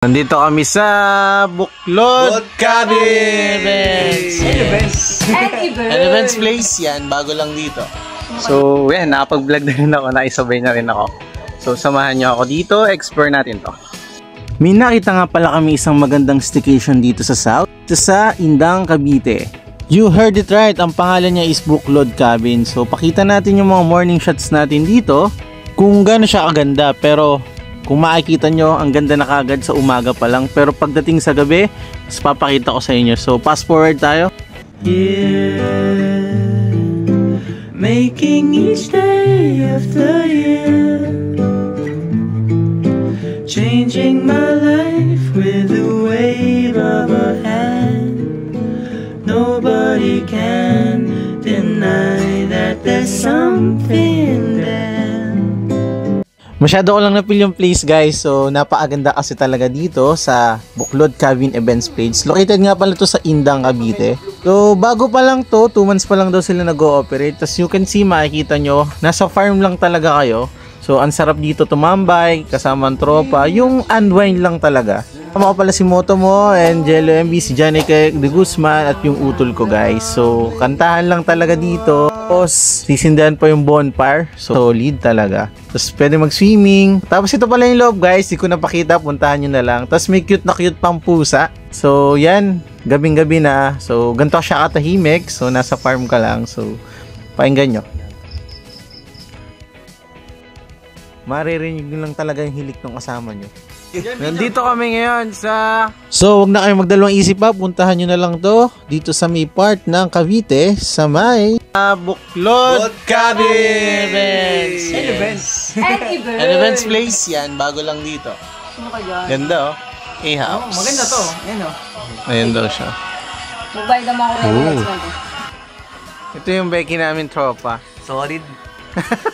Nandito kami sa Buklod Cabin Events Place. Yan, bago lang dito. So, yan, nakapag-vlog na rin ako, naisabay na rin ako. So, samahan nyo ako dito, explore natin to. May nakita nga pala kami isang magandang staycation dito sa South, sa Indang, Cavite. You heard it right, ang pangalan niya is Buklod Cabin. So, pakita natin yung mga morning shots natin dito, kung gaano siya kaganda, pero kung makikita nyo, ang ganda na kagad sa umaga pa lang. Pero pagdating sa gabi, mas papakita ko sa inyo. So, fast forward tayo. Yeah, making each day of the year, changing my life with a wave of a hand. Nobody can deny that there's something there. Masyado ko lang na-feel yung place, guys. So, napakaganda kasi talaga dito sa Buklod Cabin Events Place. Located nga pala to sa Indang, Cavite. So, bago pa lang to, 2 months pa lang daw sila nag-ooperate. Tapos you can see, makikita nyo, nasa farm lang talaga kayo. So, ang sarap dito tumambay, kasama ang tropa. Yung unwind lang talaga. Tama ko pala si Moto mo, and Jello MB, si Janica de Guzman, at yung utol ko, guys. So, kantahan lang talaga dito. Tapos, sisindahan pa yung bonfire. So, solid talaga. Tapos, pwede mag-swimming. Tapos, ito pala yung loob, guys. Di ko napakita. Puntahan nyo na lang. Tapos, may cute na cute pang pusa. So, yan. Gabing-gabi na. So, ganito siya katahimik. So, nasa farm ka lang. So, painggan nyo. Maririnig nyo lang talaga yung hilik ng kasama nyo. Nandito kami ngayon sa... So, wag na kayong magdalawang isip pa. Puntahan nyo na lang to dito sa may part ng Cavite sa may Buklod Cabin Events Place. Yan, bago lang dito. Ganda, oh. A-house. Maganda to. Ayan, oh. Ayan daw siya. Magbayad naman ako rin next month. Ito yung Becky namin tropa. Solid.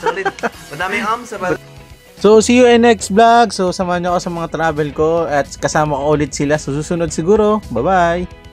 Solid. Madaming sa So, see you in next vlog. So, samahan nyo ako sa mga travel ko at kasama ko ulit sila. So, susunod siguro. Bye-bye!